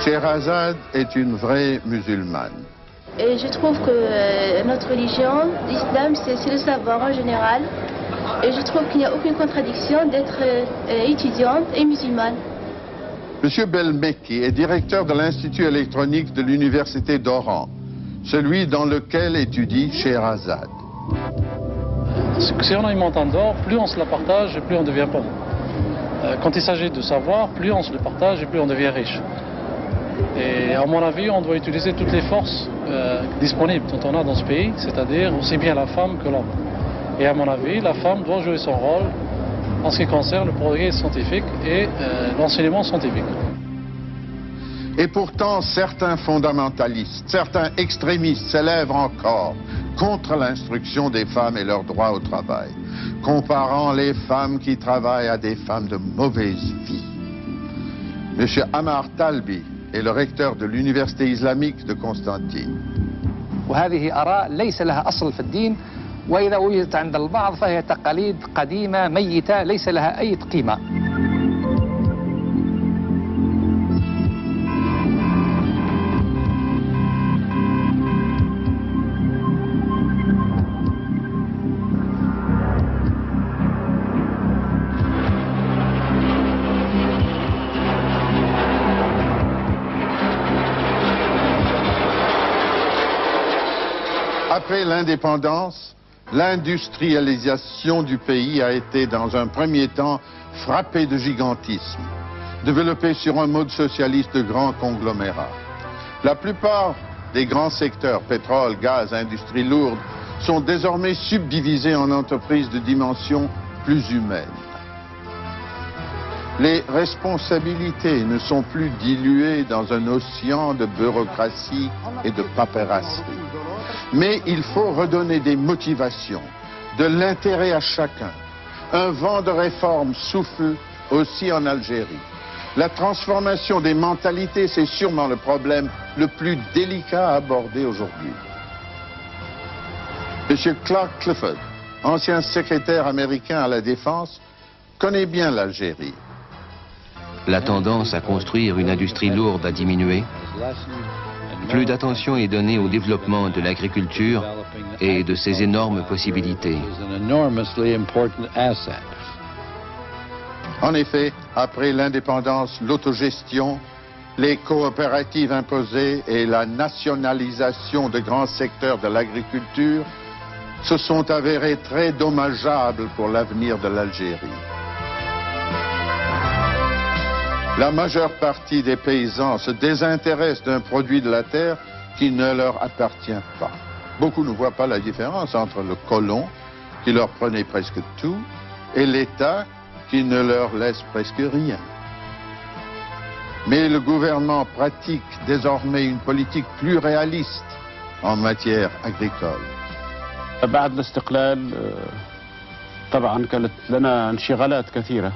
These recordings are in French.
Scheherazade est une vraie musulmane. Et je trouve que notre religion, l'islam, c'est le savoir en général. Et je trouve qu'il n'y a aucune contradiction d'être étudiante et musulmane. Monsieur Belmeki est directeur de l'Institut électronique de l'Université d'Oran, celui dans lequel étudie Scheherazade. Si on a une montagne d'or, plus on se la partage et plus on devient pauvre. Quand il s'agit de savoir, plus on se le partage et plus on devient riche. Et à mon avis, on doit utiliser toutes les forces disponibles dont on a dans ce pays, c'est-à-dire aussi bien la femme que l'homme. Et à mon avis, la femme doit jouer son rôle en ce qui concerne le progrès scientifique et l'enseignement scientifique. Et pourtant, certains fondamentalistes, certains extrémistes s'élèvent encore contre l'instruction des femmes et leur droit au travail, comparant les femmes qui travaillent à des femmes de mauvaise vie. Monsieur Amar Talbi est le recteur de l'Université islamique de Constantine. وهذه آراء ليس لها أصل في الدين، وإذا وجدت عند البعض فهي تقاليد قديمة ميتة ليس لها أي قيمة. Après l'indépendance, l'industrialisation du pays a été dans un premier temps frappée de gigantisme, développée sur un mode socialiste de grands conglomérats. La plupart des grands secteurs, pétrole, gaz, industrie lourde, sont désormais subdivisés en entreprises de dimension plus humaine. Les responsabilités ne sont plus diluées dans un océan de bureaucratie et de paperasserie. Mais il faut redonner des motivations, de l'intérêt à chacun. Un vent de réforme souffle aussi en Algérie. La transformation des mentalités, c'est sûrement le problème le plus délicat à aborder aujourd'hui. M. Clark Clifford, ancien secrétaire américain à la Défense, connaît bien l'Algérie. La tendance à construire une industrie lourde a diminué. Plus d'attention est donnée au développement de l'agriculture et de ses énormes possibilités. En effet, après l'indépendance, l'autogestion, les coopératives imposées et la nationalisation de grands secteurs de l'agriculture se sont avérés très dommageables pour l'avenir de l'Algérie. La majeure partie des paysans se désintéressent d'un produit de la terre qui ne leur appartient pas. Beaucoup ne voient pas la différence entre le colon, qui leur prenait presque tout, et l'État, qui ne leur laisse presque rien. Mais le gouvernement pratique désormais une politique plus réaliste en matière agricole. بعد الاستقلال طبعا كانت لنا انشغالات كثيرة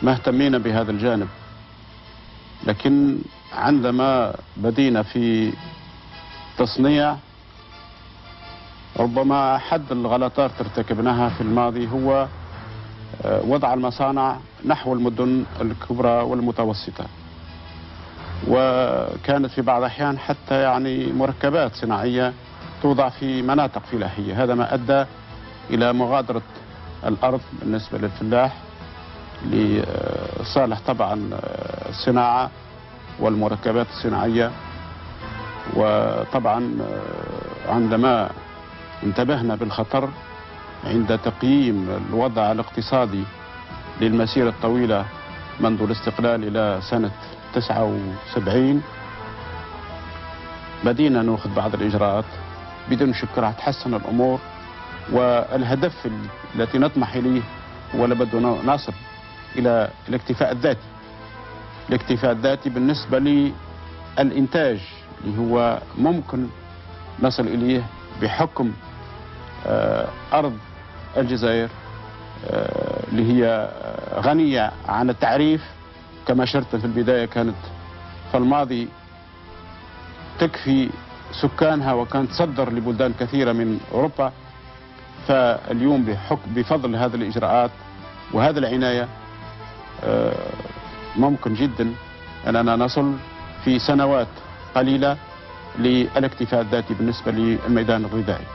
ما اهتمينا بهذا الجانب، لكن عندما بدينا في تصنيع ربما أحد الغلطات ارتكبناها في الماضي هو وضع المصانع نحو المدن الكبرى والمتوسطة، وكانت في بعض الأحيان حتى يعني مركبات صناعية توضع في مناطق فلاحية. هذا ما أدى إلى مغادرة الأرض بالنسبة للفلاح لصالح طبعا الصناعة والمركبات الصناعية. وطبعا عندما انتبهنا بالخطر عند تقييم الوضع الاقتصادي للمسيرة الطويلة منذ الاستقلال إلى سنة 79 بدينا نأخذ بعض الإجراءات بدون شك راح تحسن الأمور، والهدف التي نطمح إليه هو لابد نصل إلى الاكتفاء الذاتي. الاكتفاء الذاتي بالنسبة للإنتاج اللي هو ممكن نصل إليه بحكم أرض الجزائر اللي هي غنية عن التعريف كما شرت في البداية، كانت في الماضي تكفي سكانها وكانت تصدر لبلدان كثيرة من أوروبا. فاليوم بفضل هذه الإجراءات وهذه العناية ممكن جدا أننا نصل في سنوات قليلة للاكتفاء الذاتي بالنسبة للميدان الغذائي.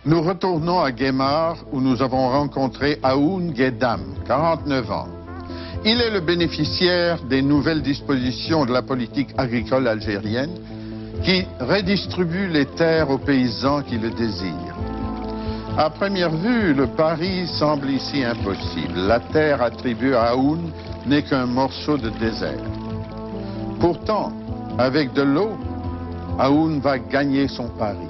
Nous retournons à Guémar où nous avons rencontré Aoun Guedam, 49 ans. Il est le bénéficiaire des nouvelles dispositions de la politique agricole algérienne qui redistribue les terres aux paysans qui le désirent. À première vue, le pari semble ici impossible. La terre attribuée à Aoun n'est qu'un morceau de désert. Pourtant, avec de l'eau, Aoun va gagner son pari.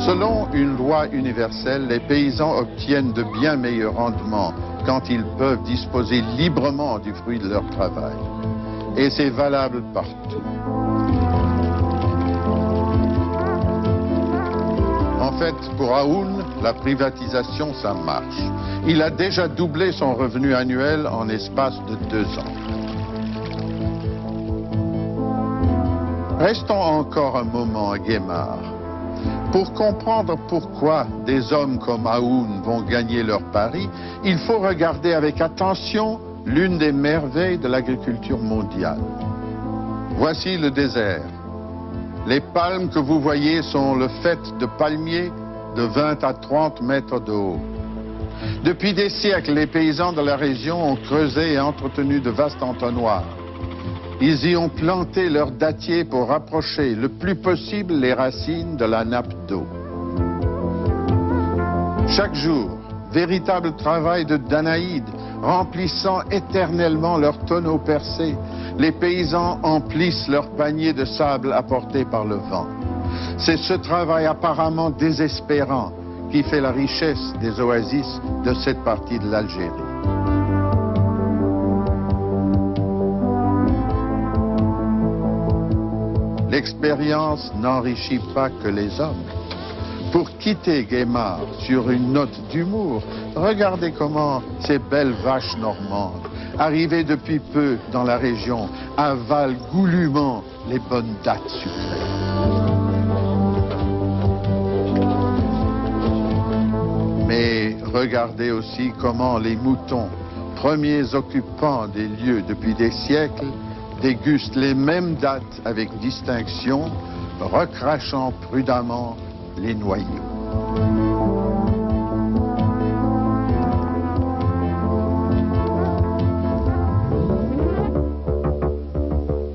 Selon une loi universelle, les paysans obtiennent de bien meilleurs rendements quand ils peuvent disposer librement du fruit de leur travail. Et c'est valable partout. En fait, pour Aoun, la privatisation, ça marche. Il a déjà doublé son revenu annuel en espace de 2 ans. Restons encore un moment à Guémar. Pour comprendre pourquoi des hommes comme Aoun vont gagner leur pari, il faut regarder avec attention l'une des merveilles de l'agriculture mondiale. Voici le désert. Les palmes que vous voyez sont le fait de palmiers de 20 à 30 mètres de haut. Depuis des siècles, les paysans de la région ont creusé et entretenu de vastes entonnoirs. Ils y ont planté leurs dattiers pour rapprocher le plus possible les racines de la nappe d'eau. Chaque jour, véritable travail de Danaïdes, remplissant éternellement leurs tonneaux percés, les paysans emplissent leurs paniers de sable apportés par le vent. C'est ce travail apparemment désespérant qui fait la richesse des oasis de cette partie de l'Algérie. L'expérience n'enrichit pas que les hommes. Pour quitter Guémar sur une note d'humour, regardez comment ces belles vaches normandes, arrivées depuis peu dans la région, avalent goulûment les bonnes dattes sucrées. Mais regardez aussi comment les moutons, premiers occupants des lieux depuis des siècles, dégustent les mêmes dattes avec distinction, recrachant prudemment les noyaux.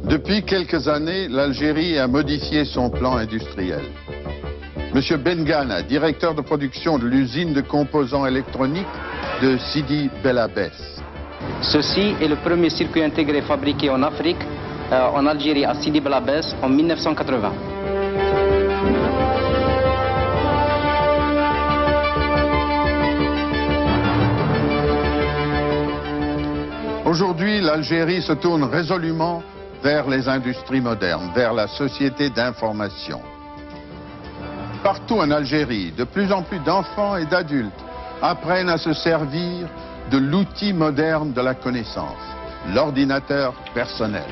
Depuis quelques années, l'Algérie a modifié son plan industriel. Monsieur Bengana, directeur de production de l'usine de composants électroniques de Sidi Bel Abbès. Ceci est le premier circuit intégré fabriqué en Afrique, en Algérie, à Sidi Bel Abbès, en 1980. Aujourd'hui, l'Algérie se tourne résolument vers les industries modernes, vers la société d'information. Partout en Algérie, de plus en plus d'enfants et d'adultes apprennent à se servir de l'outil moderne de la connaissance, l'ordinateur personnel.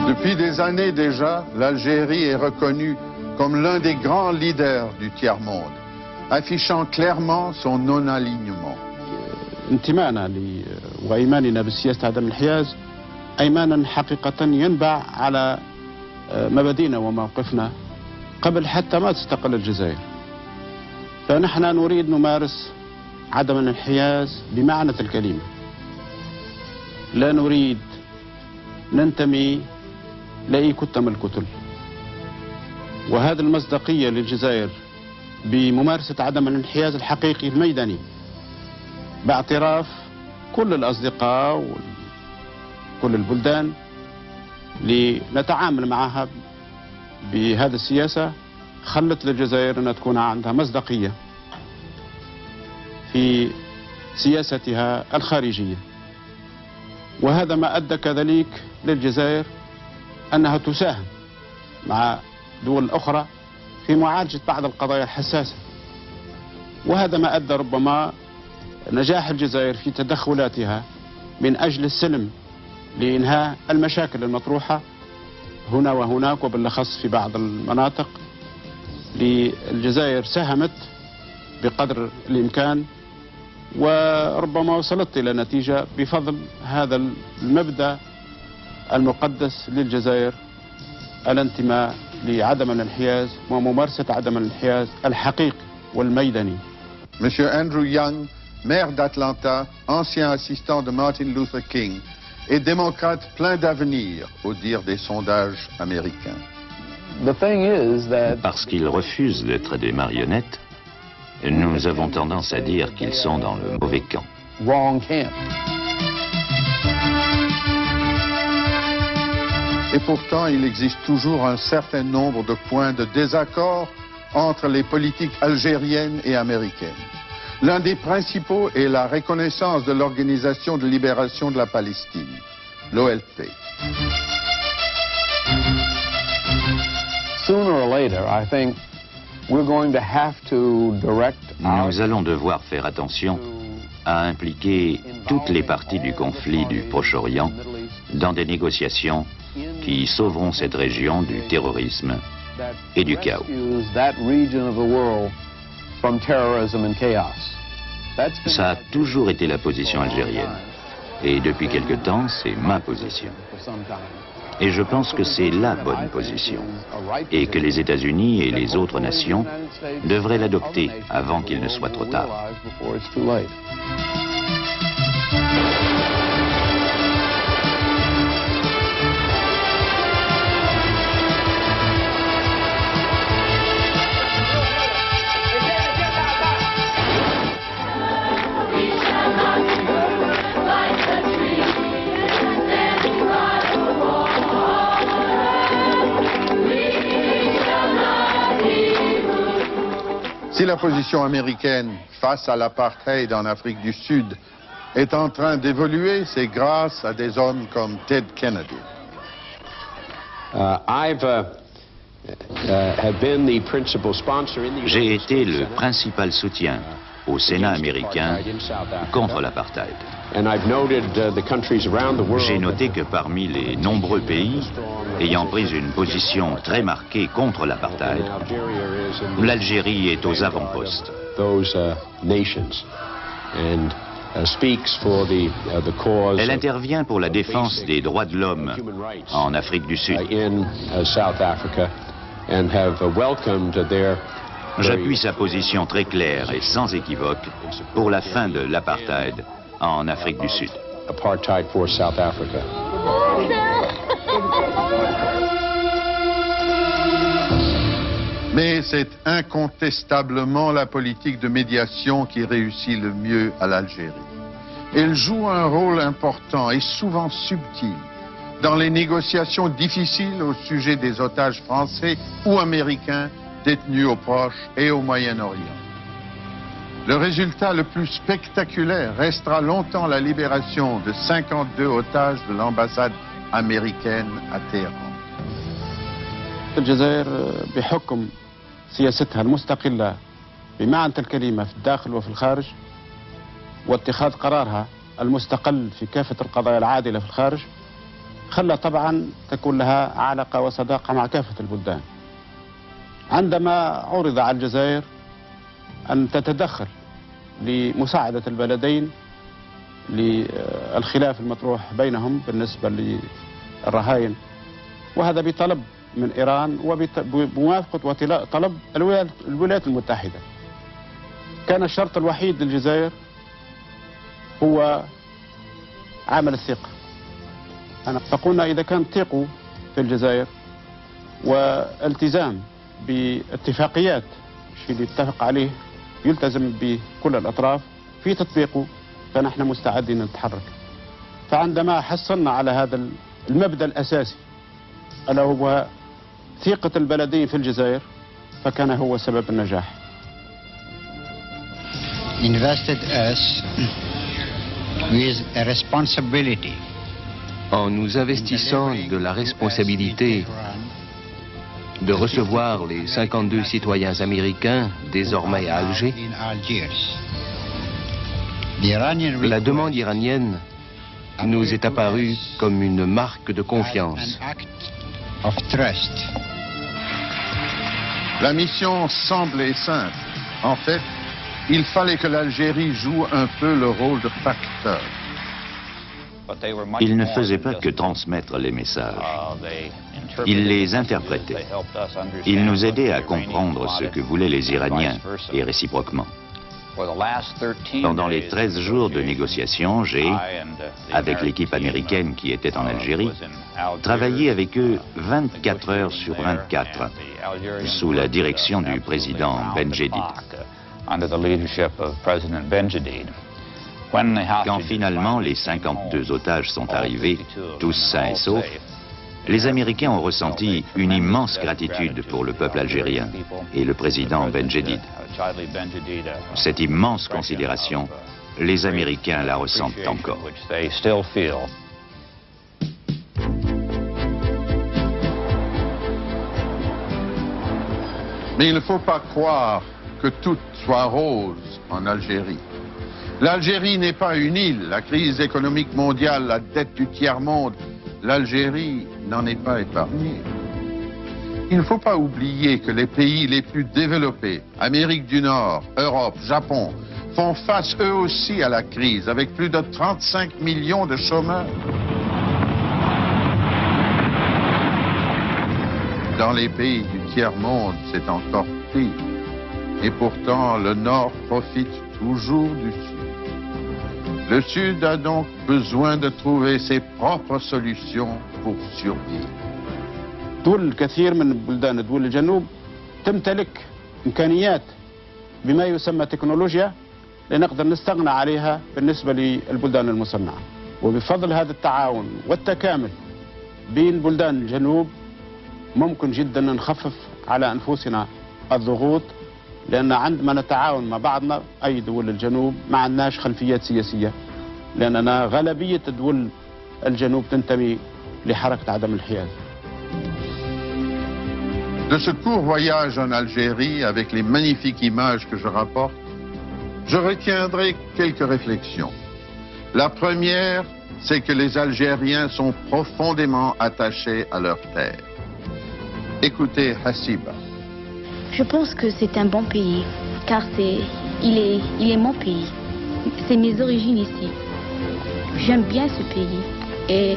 Depuis des années déjà, l'Algérie est reconnue comme l'un des grands leaders du tiers-monde, affichant clairement son non-alignement. انتمائنا وإيماننا بسياسة عدم الانحياز أيمانا حقيقة ينبع على مبادئنا وموقفنا قبل حتى ما تستقل الجزائر. فنحن نريد نمارس عدم الانحياز بمعنى الكلمة. لا نريد ننتمي لأي كتم الكتل. وهذه المصداقية للجزائر بممارسة عدم الانحياز الحقيقي الميداني باعتراف كل الأصدقاء وكل البلدان لنتعامل معها بهذه السياسة خلت للجزائر أن تكون عندها مصداقية في سياستها الخارجية وهذا ما أدى كذلك للجزائر أنها تساهم مع دول أخرى في معالجة بعض القضايا الحساسة، وهذا ما أدى ربما نجاح الجزائر في تدخلاتها من أجل السلم لإنهاء المشاكل المطروحة هنا وهناك وبالأخص في بعض المناطق. الجزائر ساهمت بقدر الإمكان وربما وصلت إلى نتيجة بفضل هذا المبدأ المقدس للجزائر، الانتماء لعدم الانحياز وممارسة عدم الانحياز الحقيقي والميداني. Monsieur Andrew Young, maire d'Atlanta, ancien assistant de Martin Luther King et démocrate plein d'avenir, au dire des sondages américains. Parce qu'ils refusent d'être des marionnettes, nous avons tendance à dire qu'ils sont dans le mauvais camp. Et pourtant, il existe toujours un certain nombre de points de désaccord entre les politiques algériennes et américaines. L'un des principaux est la reconnaissance de l'Organisation de libération de la Palestine, l'OLP. Nous allons devoir faire attention à impliquer toutes les parties du conflit du Proche-Orient dans des négociations qui sauveront cette région du terrorisme et du chaos. Ça a toujours été la position algérienne. Et depuis quelque temps, c'est ma position. Et je pense que c'est la bonne position. Et que les États-Unis et les autres nations devraient l'adopter avant qu'il ne soit trop tard. Si la position américaine face à l'apartheid en Afrique du Sud est en train d'évoluer, c'est grâce à des hommes comme Ted Kennedy. J'ai été le principal soutien au Sénat américain contre l'apartheid. J'ai noté que parmi les nombreux pays ayant pris une position très marquée contre l'apartheid, l'Algérie est aux avant-postes. Elle intervient pour la défense des droits de l'homme en Afrique du Sud. J'appuie sa position très claire et sans équivoque pour la fin de l'apartheid en Afrique du Sud. Mais c'est incontestablement la politique de médiation qui réussit le mieux à l'Algérie. Elle joue un rôle important et souvent subtil dans les négociations difficiles au sujet des otages français ou américains détenus au Proche et au Moyen-Orient. Le résultat le plus spectaculaire restera longtemps la libération de 52 otages de l'ambassade américaine à Téhéran. الجزائر بحكم سياستها المستقلة بمعنى الكلمة في الداخل وفي الخارج واتخاذ قرارها المستقل في كافة القضايا العادلة في الخارج خلى طبعا تكون لها علاقة وصداقة مع كافة البلدان. عندما عرض على الجزائر أن تتدخل لمساعدة البلدين للخلاف المطروح بينهم بالنسبة للرهائن، وهذا بطلب من إيران وبموافقة وطلب الولايات المتحدة، كان الشرط الوحيد للجزائر هو عامل الثقة. فقلنا إذا كان ثقوا في الجزائر والتزام باتفاقيات اللي اتفق عليه يلتزم بكل الأطراف في تطبيقه، فنحن مستعدين نتحرك. فعندما حصلنا على هذا المبدأ الأساسي ألا هو ثقة البلدين في الجزائر، فكان هو سبب النجاح. Invested us with a responsibility En nous investissant de la responsabilité de recevoir les 52 citoyens américains désormais à Alger, la demande iranienne nous est apparue comme une marque de confiance. La mission semblait simple. En fait, il fallait que l'Algérie joue un peu le rôle de facteur. Ils ne faisaient pas que transmettre les messages. Ils les interprétaient. Ils nous aidaient à comprendre ce que voulaient les Iraniens et réciproquement. Pendant les 13 jours de négociations, j'ai, avec l'équipe américaine qui était en Algérie, travaillé avec eux 24 heures sur 24, sous la direction du président Benjedid. Quand finalement les 52 otages sont arrivés, tous sains et saufs, les Américains ont ressenti une immense gratitude pour le peuple algérien et le président Benjedid. Cette immense considération, les Américains la ressentent encore. Mais il ne faut pas croire que tout soit rose en Algérie. L'Algérie n'est pas une île. La crise économique mondiale, la dette du tiers-monde, l'Algérie n'en est pas épargnée. Il ne faut pas oublier que les pays les plus développés, Amérique du Nord, Europe, Japon, font face eux aussi à la crise, avec plus de 35 millions de chômeurs. Dans les pays du tiers-monde, c'est encore pire. Et pourtant, le Nord profite toujours du Sud. Le Sud a donc besoin de trouver ses propres solutions pour survivre. دول الكثير من بلدان دول الجنوب تمتلك إمكانيات بما يسمى تكنولوجيا لنقدر نستغنى عليها بالنسبة للبلدان المصنعة. وبفضل هذا التعاون والتكامل بين بلدان الجنوب ممكن جدا نخفف على أنفسنا الضغوط، لأن عندما نتعاون مع بعضنا أي دول الجنوب ما عندناش خلفيات سياسية، لأننا غالبية دول الجنوب تنتمي لحركة عدم الحياد. De ce court voyage en Algérie, avec les magnifiques images que je rapporte, je retiendrai quelques réflexions. La première, c'est que les Algériens sont profondément attachés à leur terre. Écoutez Hassiba. Je pense que c'est un bon pays, car il est mon pays. C'est mes origines ici. J'aime bien ce pays. Et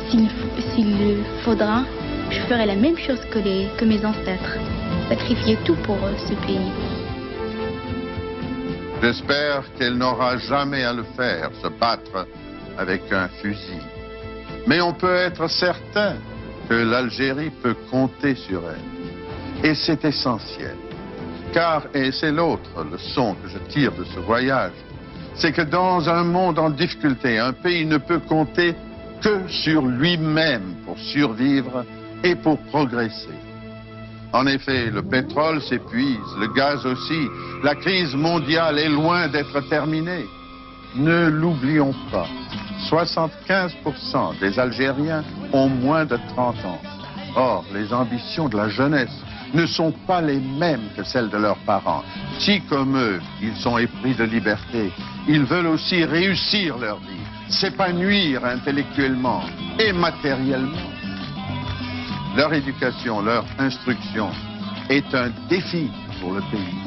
s'il faudra, je ferai la même chose que mes ancêtres. Sacrifier tout pour ce pays. J'espère qu'elle n'aura jamais à le faire, se battre avec un fusil. Mais on peut être certain que l'Algérie peut compter sur elle. Et c'est essentiel. Car, et c'est l'autre leçon que je tire de ce voyage, c'est que dans un monde en difficulté, un pays ne peut compter que sur lui-même pour survivre et pour progresser. En effet, le pétrole s'épuise, le gaz aussi. La crise mondiale est loin d'être terminée. Ne l'oublions pas, 75% des Algériens ont moins de 30 ans. Or, les ambitions de la jeunesse ne sont pas les mêmes que celles de leurs parents. Si, comme eux, ils sont épris de liberté, ils veulent aussi réussir leur vie, s'épanouir intellectuellement et matériellement. Leur éducation, leur instruction est un défi pour le pays.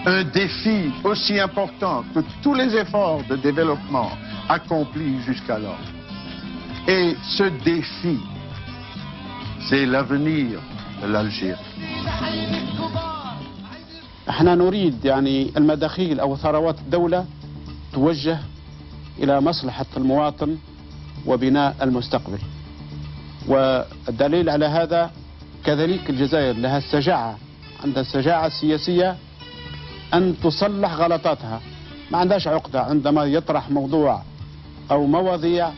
Un défi aussi important que tous les efforts de développement accomplis jusqu'alors. Et ce défi, c'est l'avenir de l'Algérie. احنا نريد يعني المداخيل او ثروات الدولة توجه الى مصلحة المواطن وبناء المستقبل. والدليل على هذا كذلك الجزائر لها الشجاعة، عندها الشجاعة السياسية أن تصلح غلطاتها، ما عندهاش عقدة عندما يطرح موضوع أو مواضيع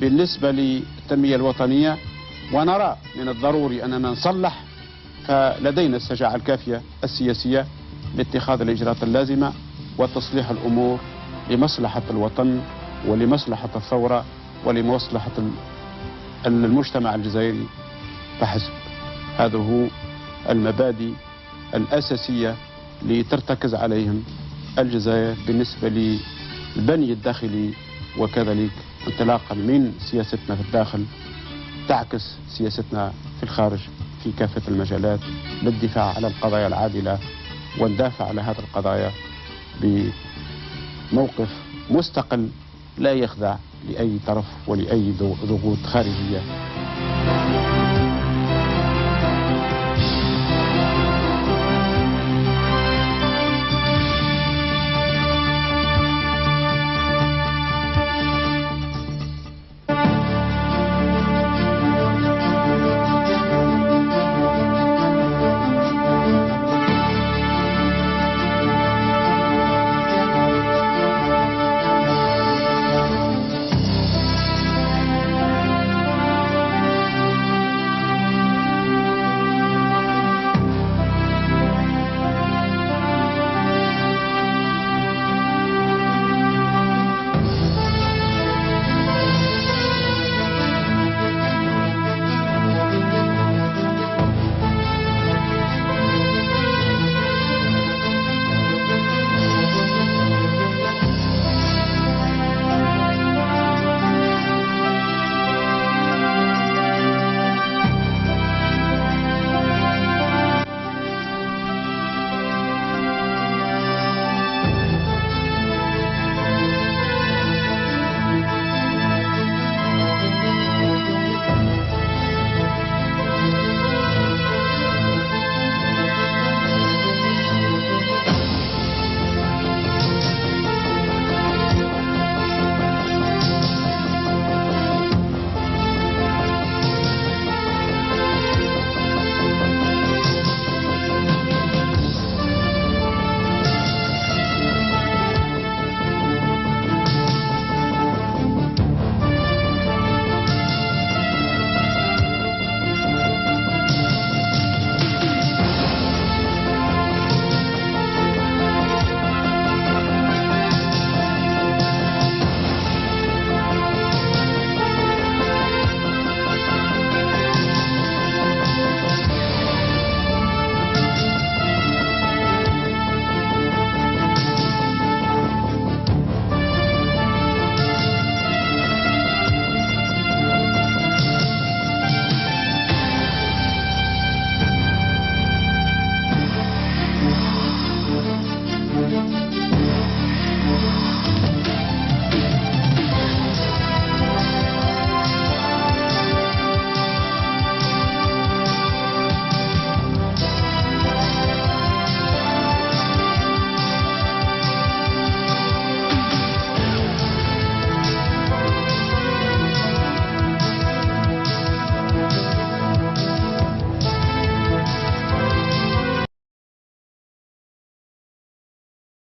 بالنسبة للتنمية الوطنية، ونرى من الضروري أننا نصلح، فلدينا الشجاعة الكافية السياسية لاتخاذ الإجراءات اللازمة وتصليح الأمور لمصلحة الوطن ولمصلحة الثورة ولمصلحة المجتمع الجزائري فحسب. هذا هو المبادئ الأساسية اللي ترتكز عليهم الجزائر بالنسبة للبني الداخلي، وكذلك انطلاقا من سياستنا في الداخل تعكس سياستنا في الخارج في كافة المجالات للدفاع على القضايا العادلة، وندافع على هذه القضايا بموقف مستقل لا يخضع لأي طرف ولأي ضغوط خارجية.